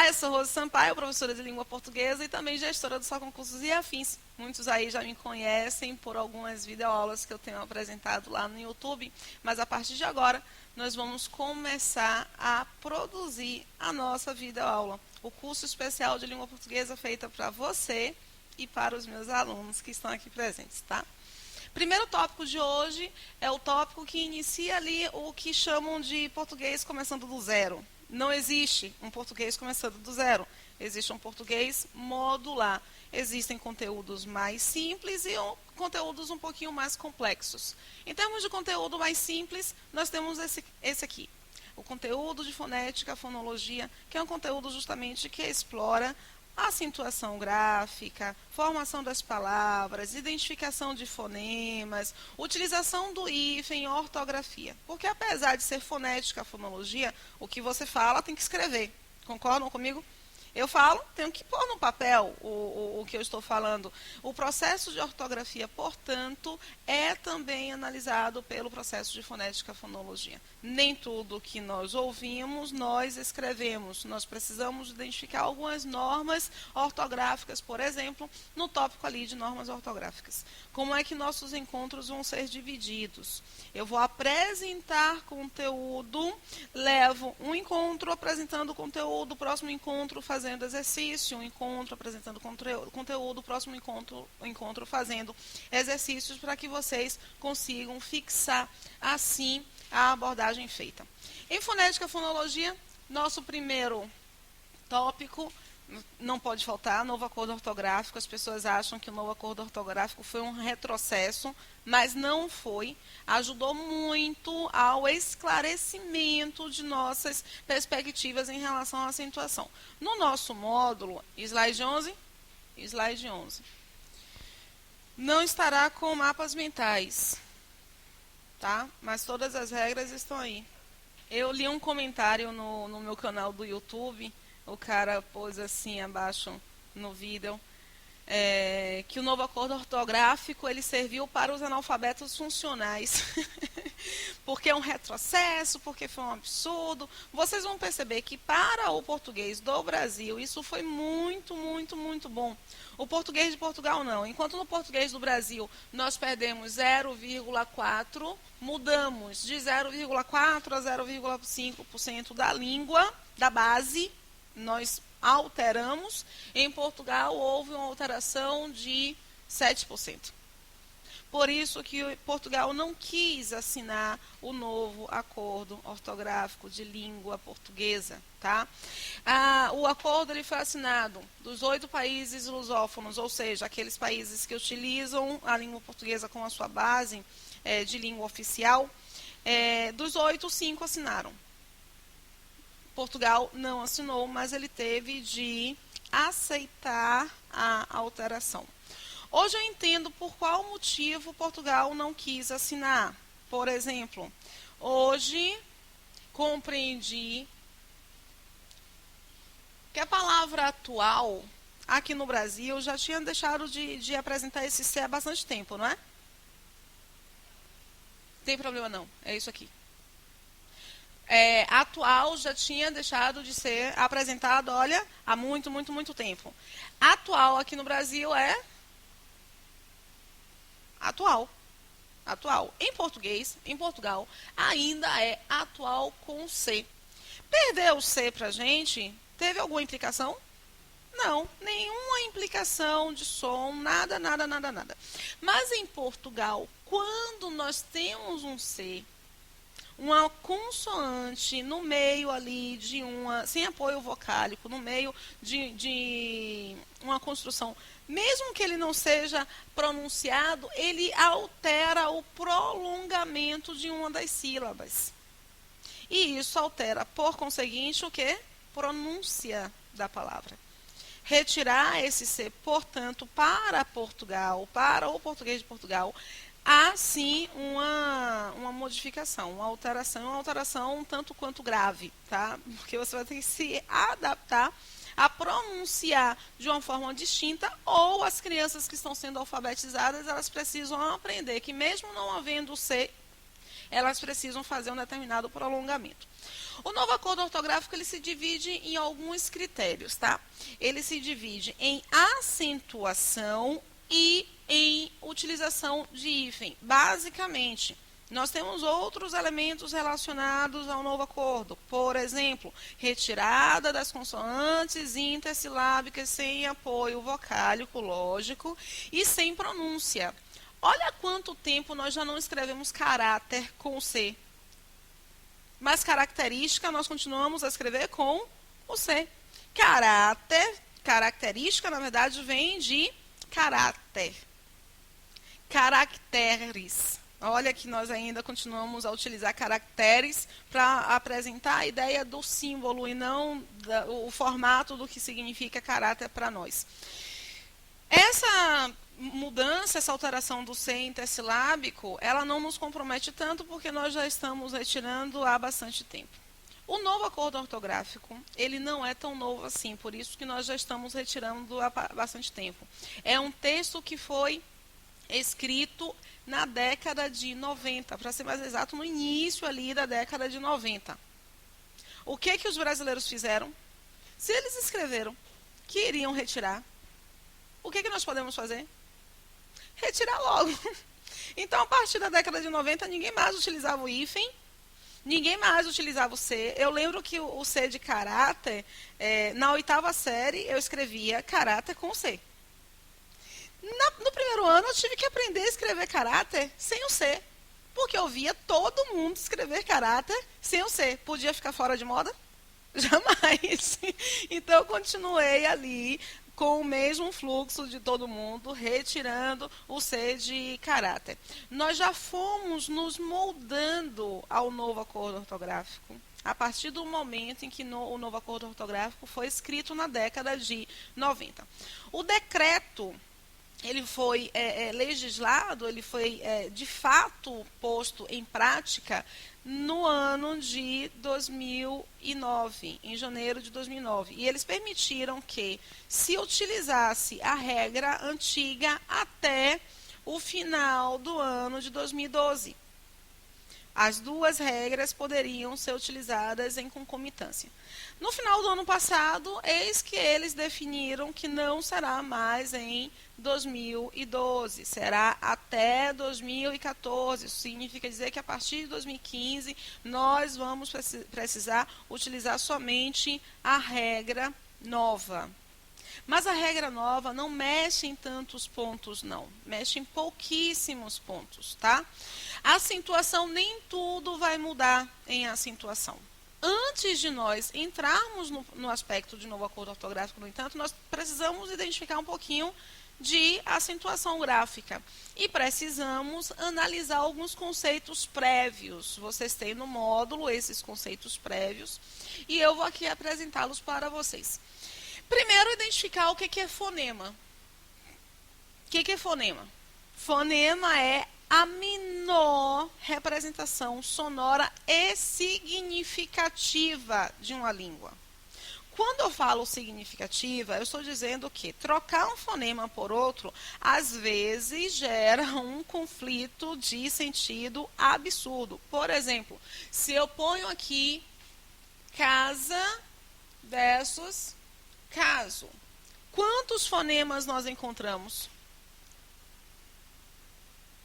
Olá, eu sou Rose Sampaio, professora de língua portuguesa e também gestora do Só Concursos e Afins. Muitos aí já me conhecem por algumas videoaulas que eu tenho apresentado lá no YouTube, mas a partir de agora nós vamos começar a produzir a nossa videoaula. O curso especial de língua portuguesa feita para você e para os meus alunos que estão aqui presentes, tá? Primeiro tópico de hoje é o tópico que inicia ali o que chamam de português começando do zero. Não existe um português começando do zero. Existe um português modular. Existem conteúdos mais simples e conteúdos um pouquinho mais complexos. Em termos de conteúdo mais simples, nós temos esse aqui. O conteúdo de fonética, fonologia, que é um conteúdo justamente que explora acentuação gráfica, formação das palavras, identificação de fonemas, utilização do hífen em ortografia. Porque apesar de ser fonética, fonologia, o que você fala tem que escrever. Concordam comigo? Eu falo, tenho que pôr no papel o que eu estou falando. O processo de ortografia, portanto, é também analisado pelo processo de fonética fonologia. Nem tudo que nós ouvimos, nós escrevemos. Nós precisamos identificar algumas normas ortográficas, por exemplo, no tópico ali de normas ortográficas. Como é que nossos encontros vão ser divididos? Eu vou apresentar conteúdo, levo um encontro apresentando conteúdo, próximo encontro fazendo exercício, um encontro apresentando conteúdo, próximo encontro fazendo exercícios para que vocês consigam fixar assim a abordagem feita. Em fonética e fonologia, nosso primeiro tópico, não pode faltar, novo acordo ortográfico. As pessoas acham que o novo acordo ortográfico foi um retrocesso, mas não foi. Ajudou muito ao esclarecimento de nossas perspectivas em relação à acentuação. No nosso módulo, slide 11, não estará com mapas mentais, tá? Mas todas as regras estão aí. Eu li um comentário no meu canal do YouTube. O cara pôs assim abaixo no vídeo que o novo acordo ortográfico ele serviu para os analfabetos funcionais. Porque é um retrocesso, porque foi um absurdo. Vocês vão perceber que para o português do Brasil isso foi muito, muito, muito bom. O português de Portugal não. Enquanto no português do Brasil nós perdemos 0,4, mudamos de 0,4 a 0,5% da língua, da base, nós alteramos. Em Portugal houve uma alteração de 7%. Por isso que Portugal não quis assinar o novo acordo ortográfico de língua portuguesa, tá? O acordo ele foi assinado dos 8 países lusófonos, ou seja, aqueles países que utilizam a língua portuguesa como a sua base de língua oficial. Dos 8, 5 assinaram. Portugal não assinou, mas ele teve de aceitar a alteração. Hoje eu entendo por qual motivo Portugal não quis assinar. Por exemplo, hoje compreendi que a palavra atual, aqui no Brasil, já tinha deixado de apresentar esse C há bastante tempo, não é? Não tem problema não, é isso aqui. Atual já tinha deixado de ser apresentado, olha, há muito, muito, muito tempo. Atual aqui no Brasil é atual. Atual. Em português, em Portugal, ainda é atual com C. Perder o C pra gente, teve alguma implicação? Não, nenhuma implicação de som, nada, nada, nada, nada. Mas em Portugal, quando nós temos um C, uma consoante no meio ali de sem apoio vocálico, no meio de uma construção, mesmo que ele não seja pronunciado, ele altera o prolongamento de uma das sílabas. E isso altera, por conseguinte, o quê? Pronúncia da palavra. Retirar esse C, portanto, para Portugal, para o português de Portugal, há sim uma modificação, uma alteração um tanto quanto grave, tá? Porque você vai ter que se adaptar a pronunciar de uma forma distinta, ou as crianças que estão sendo alfabetizadas, elas precisam aprender que mesmo não havendo C, elas precisam fazer um determinado prolongamento. O novo acordo ortográfico ele se divide em alguns critérios, tá? Ele se divide em acentuação e em utilização de hífen. Basicamente, nós temos outros elementos relacionados ao novo acordo. Por exemplo, retirada das consoantes intersilábicas sem apoio vocálico, lógico e sem pronúncia. Olha quanto tempo nós já não escrevemos caráter com C. Mas característica nós continuamos a escrever com o C. Caráter, característica, na verdade, vem de caráter. Caracteres. Olha que nós ainda continuamos a utilizar caracteres para apresentar a ideia do símbolo e não o formato do que significa caráter para nós. Essa mudança, essa alteração do C intersilábico, ela não nos compromete tanto porque nós já estamos retirando há bastante tempo. O novo acordo ortográfico, ele não é tão novo assim, por isso que nós já estamos retirando há bastante tempo. É um texto que foi escrito na década de 90, para ser mais exato, no início ali da década de 90. O que os brasileiros fizeram? Se eles escreveram que iriam retirar, o que nós podemos fazer? Retirar logo. Então, a partir da década de 90, ninguém mais utilizava o hífen, ninguém mais utilizava o C. Eu lembro que o C de caráter, na 8ª série, eu escrevia caráter com C. No primeiro ano, eu tive que aprender a escrever caráter sem o C. Porque eu via todo mundo escrever caráter sem o C. Podia ficar fora de moda? Jamais. Então, eu continuei ali com o mesmo fluxo de todo mundo, retirando o C de caráter. Nós já fomos nos moldando ao novo acordo ortográfico, a partir do momento em que o novo acordo ortográfico foi escrito na década de 90. O decreto, ele foi legislado, ele foi de fato posto em prática no ano de 2009, em janeiro de 2009. E eles permitiram que se utilizasse a regra antiga até o final do ano de 2012. As duas regras poderiam ser utilizadas em concomitância. No final do ano passado, eis que eles definiram que não será mais em 2012, será até 2014. Isso significa dizer que a partir de 2015 nós vamos precisar utilizar somente a regra nova. Mas a regra nova não mexe em tantos pontos, não. Mexe em pouquíssimos pontos, tá? A acentuação, nem tudo vai mudar em acentuação. Antes de nós entrarmos no aspecto de novo acordo ortográfico, no entanto, nós precisamos identificar um pouquinho de acentuação gráfica. E precisamos analisar alguns conceitos prévios. Vocês têm no módulo esses conceitos prévios e eu vou aqui apresentá-los para vocês. Primeiro, identificar o que é fonema. O que é fonema? Fonema é a menor representação sonora e significativa de uma língua. Quando eu falo significativa, eu estou dizendo que trocar um fonema por outro, às vezes, gera um conflito de sentido absurdo. Por exemplo, se eu ponho aqui casa versus caso, quantos fonemas nós encontramos?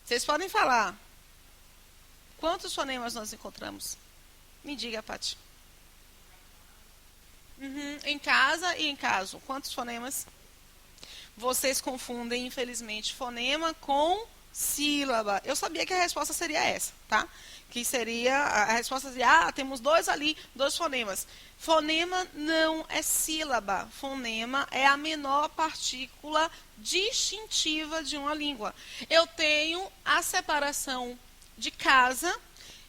Vocês podem falar. Quantos fonemas nós encontramos? Me diga, Paty. Em casa e em caso. Quantos fonemas? Vocês confundem, infelizmente, fonema com sílaba. Eu sabia que a resposta seria essa, tá? Que seria, a resposta seria, temos dois ali, dois fonemas. Fonema não é sílaba. Fonema é a menor partícula distintiva de uma língua. Eu tenho a separação de casa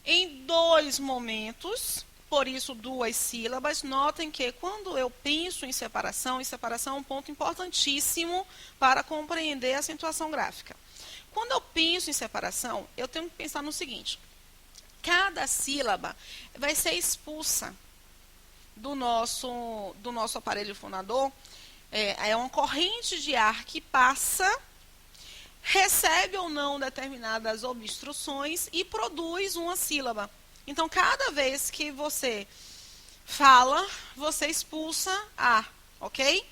em dois momentos, por isso duas sílabas. Notem que quando eu penso em separação é um ponto importantíssimo para compreender a acentuação gráfica. Quando eu penso em separação, eu tenho que pensar no seguinte: cada sílaba vai ser expulsa do nosso aparelho fonador. É uma corrente de ar que passa, recebe ou não determinadas obstruções e produz uma sílaba. Então, cada vez que você fala, você expulsa A, ok?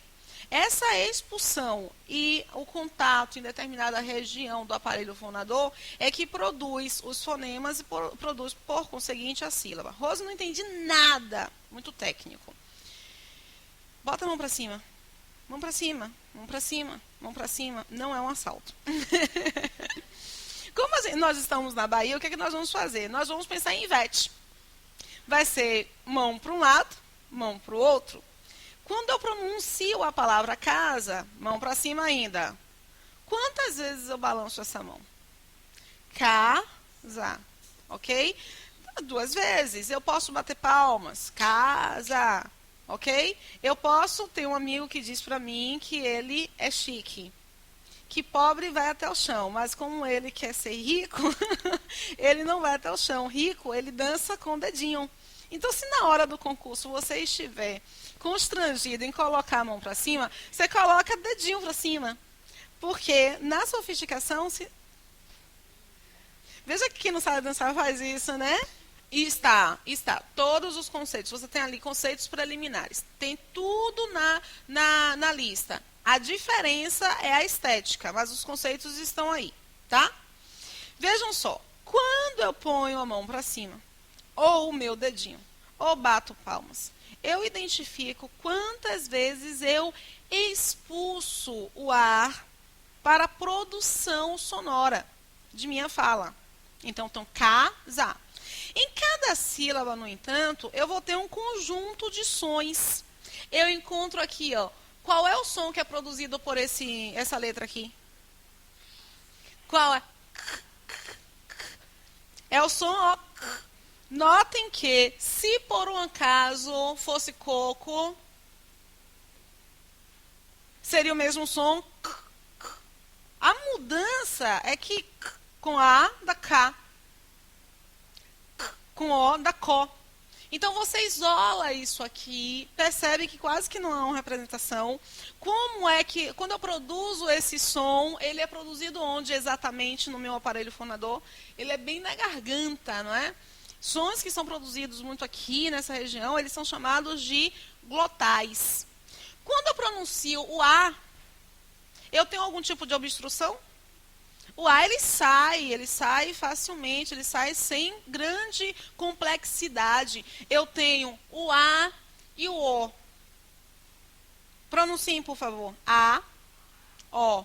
Essa expulsão e o contato em determinada região do aparelho fonador é que produz os fonemas e produz, por conseguinte, a sílaba. Rose, não entendi nada. Muito técnico. Bota a mão para cima. Mão para cima, mão para cima, mão para cima. Não é um assalto. Como assim, nós estamos na Bahia, o que é que nós vamos fazer? Nós vamos pensar em Ivete. Vai ser mão para um lado, mão para o outro. Quando eu pronuncio a palavra casa, mão para cima ainda. Quantas vezes eu balanço essa mão? Casa, ok? 2 vezes. Eu posso bater palmas. Casa, ok? Eu posso ter um amigo que diz para mim que ele é chique. Que pobre vai até o chão, mas como ele quer ser rico, ele não vai até o chão. Rico, ele dança com o dedinho. Então, se na hora do concurso você estiver constrangido em colocar a mão para cima, você coloca dedinho para cima. Porque na sofisticação, veja que quem não sabe dançar faz isso, né? E está. Todos os conceitos. Você tem ali conceitos preliminares. Tem tudo na lista. A diferença é a estética, mas os conceitos estão aí, tá? Vejam só. Quando eu ponho a mão para cima, ou o meu dedinho, ou bato palmas, eu identifico quantas vezes eu expulso o ar para a produção sonora de minha fala. Então, casa. Em cada sílaba, no entanto, eu vou ter um conjunto de sons. Eu encontro aqui, ó, qual é o som que é produzido por essa letra aqui? Qual é? É o som, ó. Notem que, se por um acaso fosse coco, seria o mesmo som. A mudança é que com A dá K, com O dá CO. Então, você isola isso aqui, percebe que quase que não há uma representação. Como é que, quando eu produzo esse som, ele é produzido onde exatamente no meu aparelho fonador? Ele é bem na garganta, não é? Sons que são produzidos muito aqui nessa região, eles são chamados de glotais. Quando eu pronuncio o A, eu tenho algum tipo de obstrução? O A, ele sai facilmente, ele sai sem grande complexidade. Eu tenho o A e o O. Pronunciem, por favor. A, O.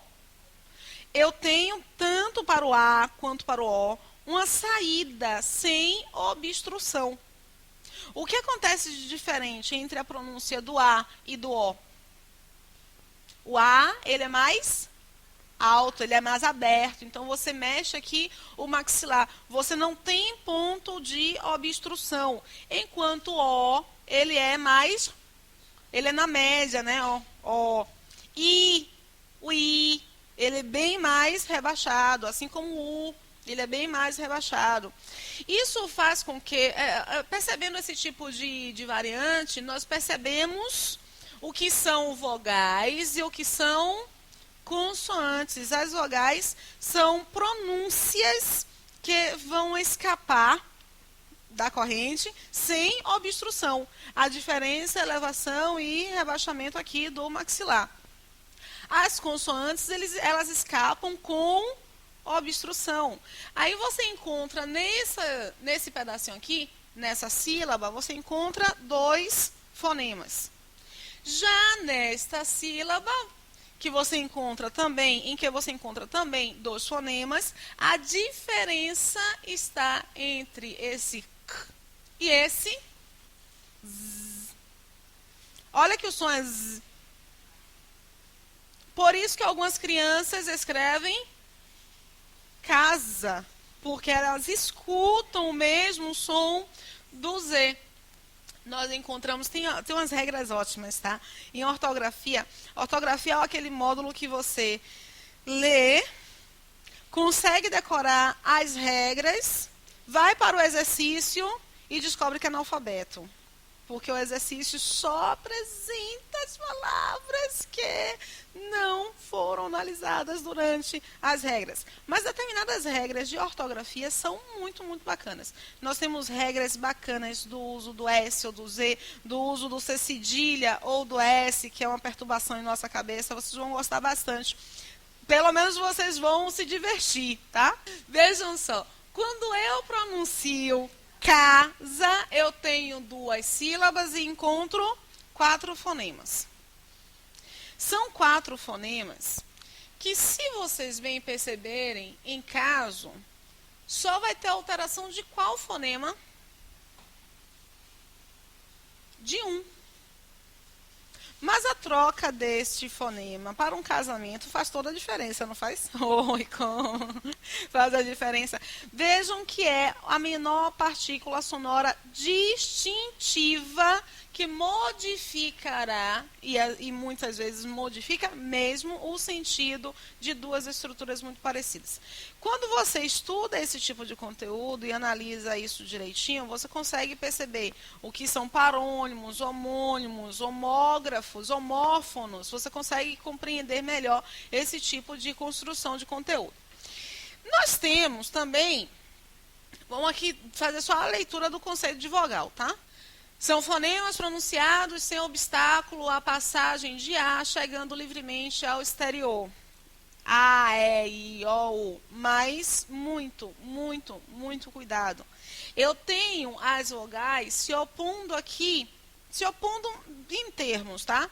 Eu tenho, tanto para o A quanto para o O, uma saída sem obstrução. O que acontece de diferente entre a pronúncia do A e do O? O A, ele é mais alto, ele é mais aberto. Então, você mexe aqui o maxilar. Você não tem ponto de obstrução. Enquanto o O, ele é mais... Ele é na média, né? O I, ele é bem mais rebaixado. Assim como o U, ele é bem mais rebaixado. Isso faz com que, percebendo esse tipo de variante, nós percebemos o que são vogais e o que são consoantes. As vogais são pronúncias que vão escapar da corrente sem obstrução. A diferença é elevação e rebaixamento aqui do maxilar. As consoantes, elas escapam com obstrução. Aí você encontra nesse pedacinho aqui, nessa sílaba, você encontra 2 fonemas. Já nesta sílaba, que você encontra também, em que você encontra também 2 fonemas, a diferença está entre esse K e esse Z. Olha que o som é Z. Por isso que algumas crianças escrevem casa, porque elas escutam o mesmo som do Z. Nós encontramos, tem umas regras ótimas, tá? Em ortografia é aquele módulo que você lê, consegue decorar as regras, vai para o exercício e descobre que é analfabeto. porque o exercício só apresenta as palavras que não foram analisadas durante as regras. Mas determinadas regras de ortografia são muito, muito bacanas. Nós temos regras bacanas do uso do S ou do Z, do uso do C cedilha ou do S, que é uma perturbação em nossa cabeça. Vocês vão gostar bastante. Pelo menos vocês vão se divertir, tá? Vejam só, quando eu pronuncio casa, eu tenho 2 sílabas e encontro 4 fonemas. São 4 fonemas que, se vocês bem perceberem, em caso, só vai ter alteração de qual fonema? De um. Mas a troca deste fonema para um casamento faz toda a diferença, não faz? Oi, como? Faz a diferença. Vejam que é a menor partícula sonora distintiva que modificará, e muitas vezes modifica mesmo o sentido de 2 estruturas muito parecidas. Quando você estuda esse tipo de conteúdo e analisa isso direitinho, você consegue perceber o que são parônimos, homônimos, homógrafos, homófonos. Você consegue compreender melhor esse tipo de construção de conteúdo. Nós temos também, vamos aqui fazer só a leitura do conceito de vogal, tá? São fonemas pronunciados sem obstáculo à passagem de A, chegando livremente ao exterior. A, E, I, O, U. Mas muito, muito, muito cuidado. Eu tenho as vogais se opondo aqui, se opondo em termos, tá?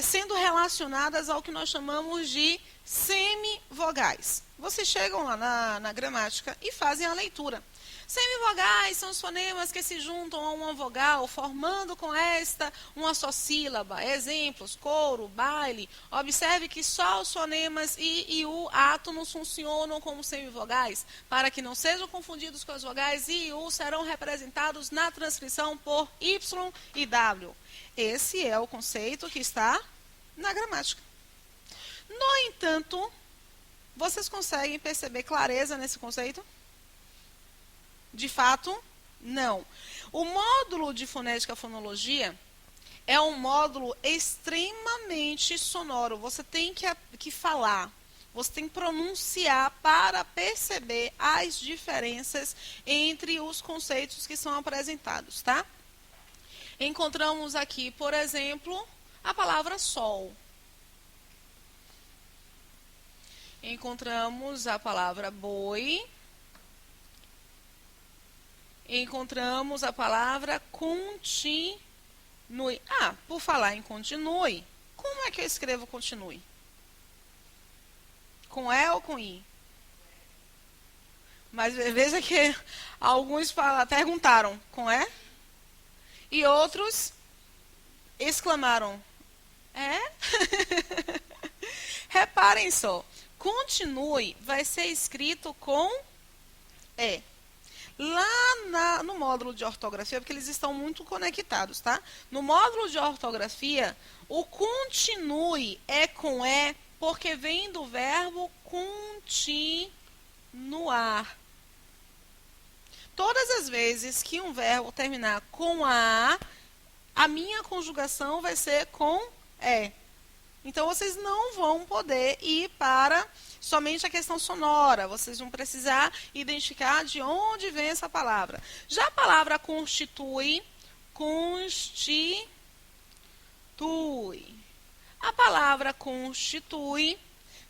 Sendo relacionadas ao que nós chamamos de semivogais. Vocês chegam lá na gramática e fazem a leitura. Semivogais são os fonemas que se juntam a uma vogal, formando com esta uma só sílaba. Exemplos, coro, baile. Observe que só os fonemas I e U átonos funcionam como semivogais. Para que não sejam confundidos com as vogais I e U, serão representados na transcrição por Y e W. Esse é o conceito que está na gramática. No entanto, vocês conseguem perceber clareza nesse conceito? De fato, não. O módulo de fonética e fonologia é um módulo extremamente sonoro. Você tem que falar, você tem que pronunciar para perceber as diferenças entre os conceitos que são apresentados, tá? Encontramos aqui, por exemplo, a palavra sol. Encontramos a palavra boi. Encontramos a palavra continue. Por falar em continue, como é que eu escrevo continue? Com E ou com I? Mas veja que alguns perguntaram com E e outros exclamaram é? Reparem só, continue vai ser escrito com E. Lá no módulo de ortografia, porque eles estão muito conectados, tá? No módulo de ortografia, o continue é com E, porque vem do verbo continuar. Todas as vezes que um verbo terminar com a minha conjugação vai ser com E. Então, vocês não vão poder ir para somente a questão sonora. Vocês vão precisar identificar de onde vem essa palavra. Já a palavra constitui, constitui. A palavra constitui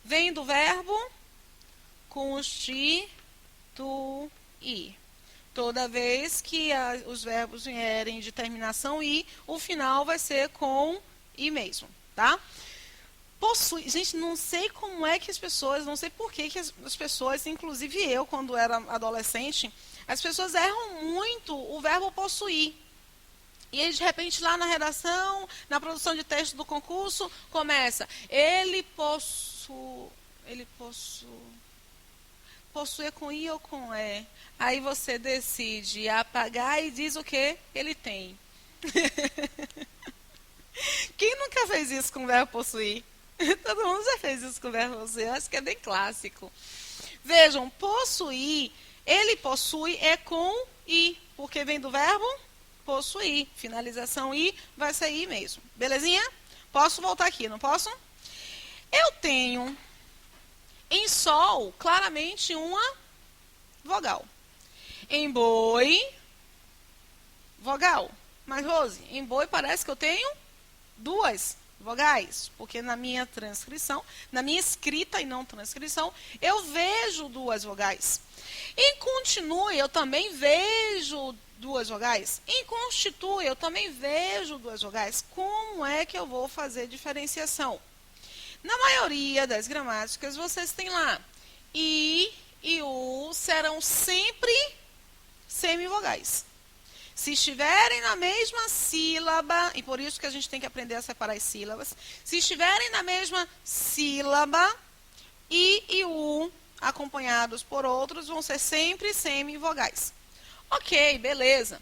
vem do verbo constituir. Toda vez que os verbos vierem de terminação I, o final vai ser com I mesmo, tá? Possui. Gente, não sei como é que as pessoas, não sei por que as pessoas, inclusive eu, quando era adolescente, as pessoas erram muito o verbo possuir. E aí, de repente, lá na redação, na produção de texto do concurso, começa, possui com I ou com E? Aí você decide apagar e diz o que ele tem. Quem nunca fez isso com o verbo possuir? Todo mundo já fez isso com o verbo possuir, acho que é bem clássico. Vejam, possuir, ele possui é com I, porque vem do verbo possuir. Finalização I vai ser I mesmo. Belezinha? Posso voltar aqui, não posso? Eu tenho em sol, claramente, uma vogal. Em boi, vogal. Mas, Rose, em boi parece que eu tenho duas vogais, porque na minha transcrição, na minha escrita e não transcrição, eu vejo duas vogais. Em continue, eu também vejo duas vogais. Em constitui, eu também vejo duas vogais. Como é que eu vou fazer diferenciação? Na maioria das gramáticas, vocês têm lá I e U serão sempre semivogais. Se estiverem na mesma sílaba, e por isso que a gente tem que aprender a separar as sílabas, se estiverem na mesma sílaba, I e U, acompanhados por outros, vão ser sempre semivogais. Ok, beleza.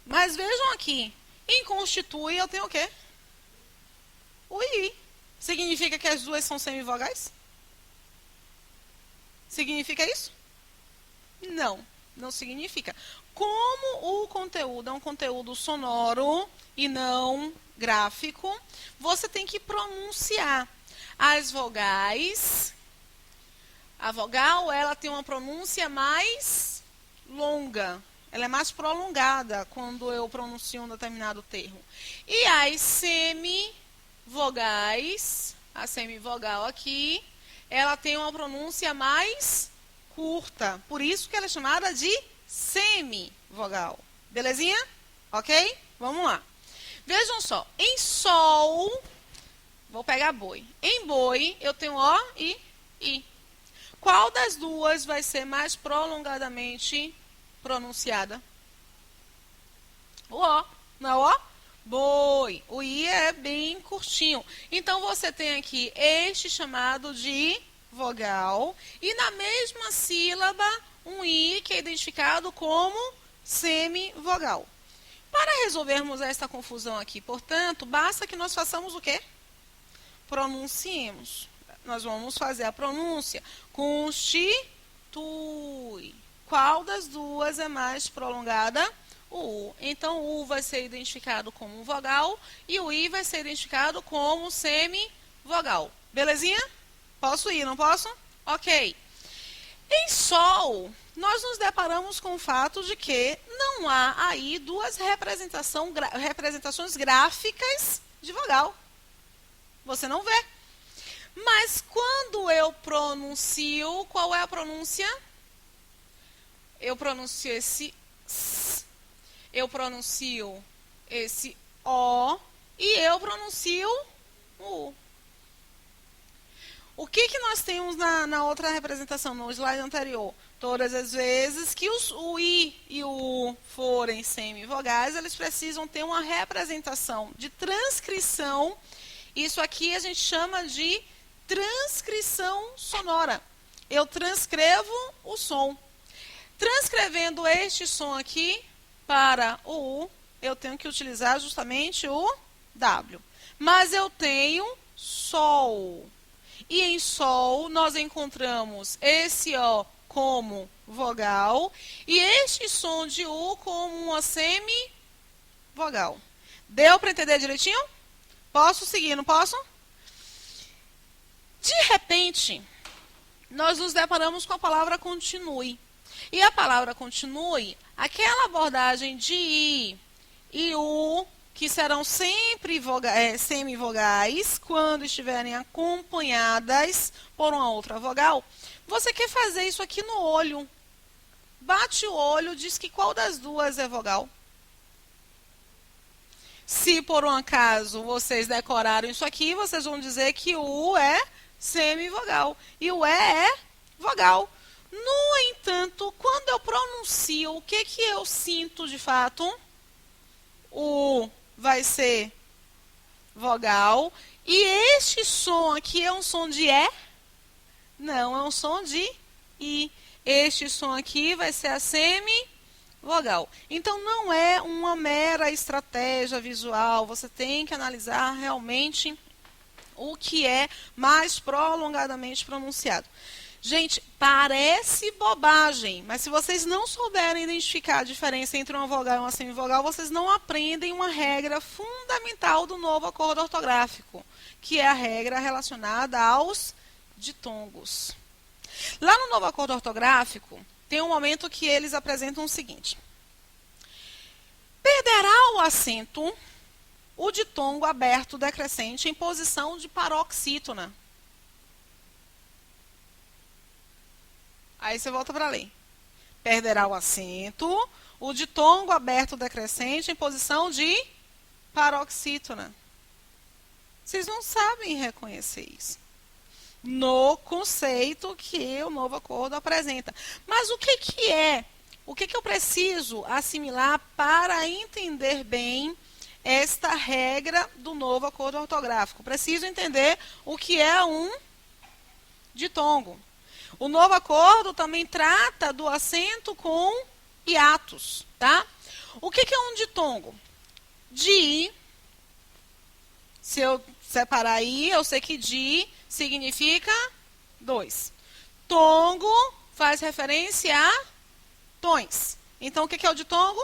Mas vejam aqui, em constitui eu tenho o quê? O I. Significa que as duas são semivogais? Significa isso? Não, não significa. Como o conteúdo é um conteúdo sonoro e não gráfico, você tem que pronunciar as vogais. A vogal, ela tem uma pronúncia mais longa. Ela é mais prolongada quando eu pronuncio um determinado termo. E as semivogais, a semivogal aqui, ela tem uma pronúncia mais curta. Por isso que ela é chamada de semivogal. Belezinha? Ok? Vamos lá. Vejam só. Em sol, vou pegar boi. Em boi, eu tenho O e I. Qual das duas vai ser mais prolongadamente pronunciada? O O. Não é o O? Boi. O I é bem curtinho. Então, você tem aqui este chamado de vogal. E na mesma sílaba, um I que é identificado como semivogal. Para resolvermos esta confusão aqui, portanto, basta que nós façamos o quê? Pronunciemos. Nós vamos fazer a pronúncia. Constitui. Qual das duas é mais prolongada? O U. Então, o U vai ser identificado como vogal e o I vai ser identificado como semivogal. Belezinha? Posso ir, não posso? Ok. Em sol, nós nos deparamos com o fato de que não há aí duas representações gráficas de vogal. Você não vê. Mas quando eu pronuncio, qual é a pronúncia? Eu pronuncio esse S, eu pronuncio esse O e eu pronuncio o U. O que nós temos na outra representação, no slide anterior? Todas as vezes que o I e o U forem semivogais, eles precisam ter uma representação de transcrição. Isso aqui a gente chama de transcrição sonora. Eu transcrevo o som. Transcrevendo este som aqui para o U, eu tenho que utilizar justamente o W. Mas eu tenho sol. E em sol, nós encontramos esse O como vogal e este som de U como uma semivogal. Deu para entender direitinho? Posso seguir, não posso? De repente, nós nos deparamos com a palavra continue. E a palavra continue, aquela abordagem de I e U, que serão sempre semivogais, quando estiverem acompanhadas por uma outra vogal, você quer fazer isso aqui no olho. Bate o olho, diz que qual das duas é vogal. Se por um acaso vocês decoraram isso aqui, vocês vão dizer que o U é semivogal e o E é vogal. No entanto, quando eu pronuncio, o que eu sinto de fato? O U vai ser vogal. E este som aqui é um som de E? Não, é um som de I. Este som aqui vai ser a semivogal. Então, não é uma mera estratégia visual. Você tem que analisar realmente o que é mais prolongadamente pronunciado. Gente, parece bobagem, mas se vocês não souberem identificar a diferença entre uma vogal e uma semivogal, vocês não aprendem uma regra fundamental do novo acordo ortográfico, que é a regra relacionada aos ditongos. Lá no novo acordo ortográfico, tem um momento que eles apresentam o seguinte: perderá o acento o ditongo aberto decrescente em posição de paroxítona. Aí você volta para a lei. Perderá o acento o ditongo aberto decrescente em posição de paroxítona. Vocês não sabem reconhecer isso no conceito que o novo acordo apresenta. Mas o que é? O que eu preciso assimilar para entender bem esta regra do novo acordo ortográfico? Preciso entender o que é um ditongo. O novo acordo também trata do acento com hiatos, tá? O que é um ditongo? Di, se eu separar aí, eu sei que di significa 2. Tongo faz referência a tons. Então, o que é o ditongo?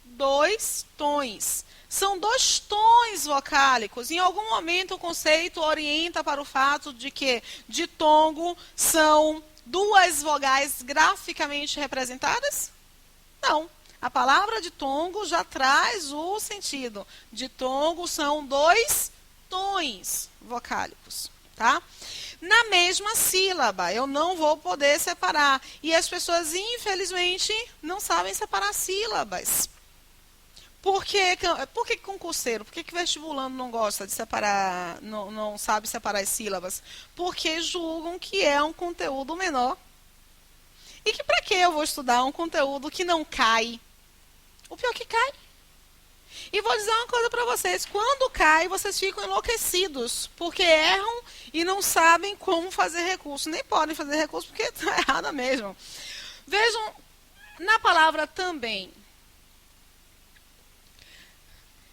2 tons. São 2 tons vocálicos. Em algum momento, o conceito orienta para o fato de que ditongo são 2 vogais graficamente representadas? Não. A palavra ditongo já traz o sentido. Ditongo são 2 tons vocálicos, tá? Na mesma sílaba, eu não vou poder separar. E as pessoas, infelizmente, não sabem separar sílabas. Por que concurseiro? Por que vestibulando não gosta de separar, não sabe separar as sílabas? Porque julgam que é um conteúdo menor. E que para que eu vou estudar um conteúdo que não cai? O pior que cai. E vou dizer uma coisa para vocês. Quando cai, vocês ficam enlouquecidos. Porque erram e não sabem como fazer recurso. Nem podem fazer recurso porque está errada mesmo. Vejam, na palavra também.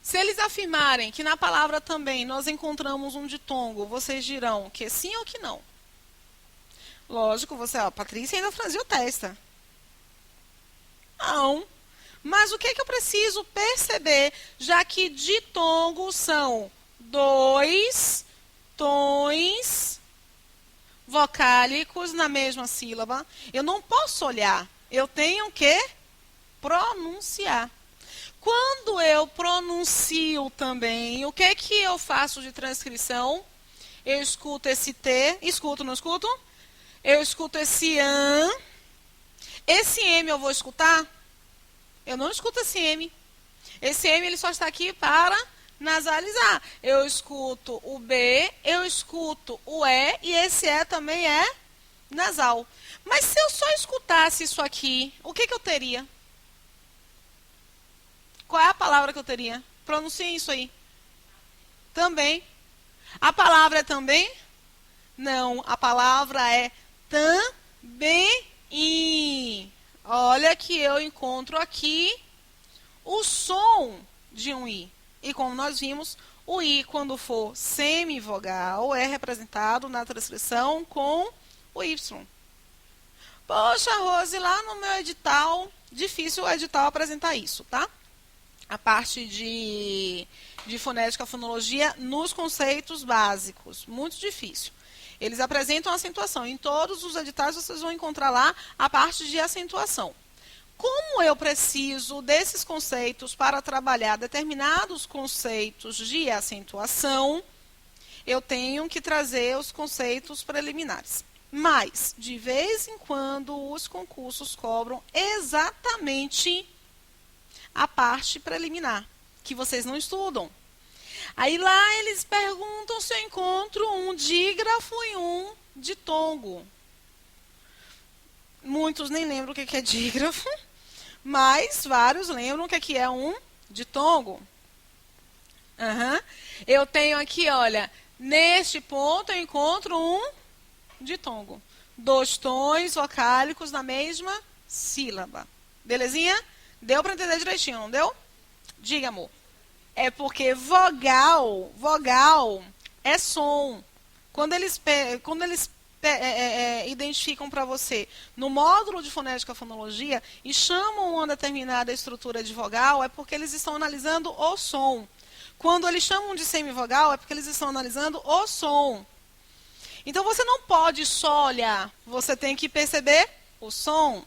Se eles afirmarem que na palavra também nós encontramos um ditongo, vocês dirão que sim ou que não? Lógico, Patrícia ainda franziu testa. Não. Mas o que eu preciso perceber, já que ditongos são 2 tons vocálicos na mesma sílaba, eu não posso olhar, eu tenho que pronunciar. Quando eu pronuncio também, o que eu faço de transcrição? Eu escuto esse T, escuto, não escuto? Eu escuto esse AN. Esse M eu vou escutar? Eu não escuto esse M. Esse M ele só está aqui para nasalizar. Eu escuto o B, eu escuto o E e esse E também é nasal. Mas se eu só escutasse isso aqui, o que eu teria? Qual é a palavra que eu teria? Pronuncie isso aí. Também. A palavra é também? Não, a palavra é também. Olha que eu encontro aqui o som de um I. E como nós vimos, o I, quando for semivogal, é representado na transcrição com o Y. Poxa, Rose, lá no meu edital, difícil o edital apresentar isso, tá? A parte de fonética, fonologia nos conceitos básicos. Muito difícil. Eles apresentam acentuação. Em todos os editais vocês vão encontrar lá a parte de acentuação. Como eu preciso desses conceitos para trabalhar determinados conceitos de acentuação, eu tenho que trazer os conceitos preliminares. Mas, de vez em quando, os concursos cobram exatamente a parte preliminar, que vocês não estudam. Aí lá eles perguntam se eu encontro um dígrafo e um ditongo. Muitos nem lembram o que é dígrafo, mas vários lembram o que é um ditongo. Eu tenho aqui, olha, neste ponto eu encontro um ditongo. 2 tons vocálicos na mesma sílaba. Belezinha? Deu para entender direitinho, não deu? Diga, amor. É porque vogal é som. Quando eles identificam para você no módulo de fonética e fonologia e chamam uma determinada estrutura de vogal, é porque eles estão analisando o som. Quando eles chamam de semivogal, é porque eles estão analisando o som. Então, você não pode só olhar, você tem que perceber o som.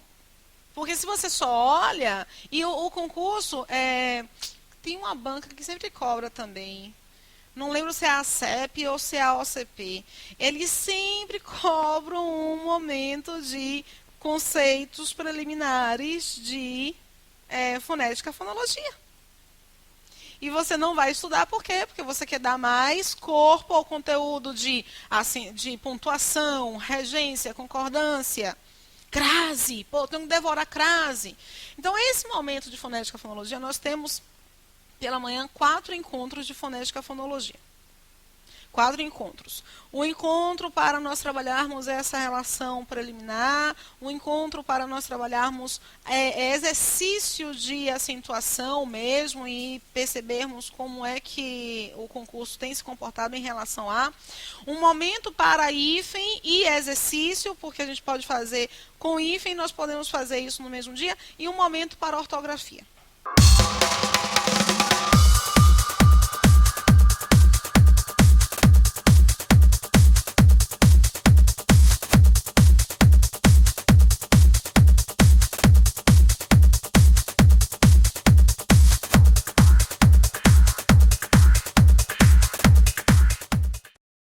Porque se você só olha, e o concurso, tem uma banca que sempre cobra também. Não lembro se é a CEP ou se é a OCP. Eles sempre cobram um momento de conceitos preliminares de fonética e fonologia. E você não vai estudar por quê? Porque você quer dar mais corpo ao conteúdo de pontuação, regência, concordância, crase. Pô, eu tenho que devorar crase. Então, esse momento de fonética e fonologia, nós temos, pela manhã, 4 encontros de fonética e fonologia. 4 encontros. O encontro para nós trabalharmos essa relação preliminar, o encontro para nós trabalharmos exercício de acentuação mesmo e percebermos como é que o concurso tem se comportado em relação a. Um momento para hífen e exercício, porque a gente pode fazer com hífen, nós podemos fazer isso no mesmo dia, e um momento para ortografia.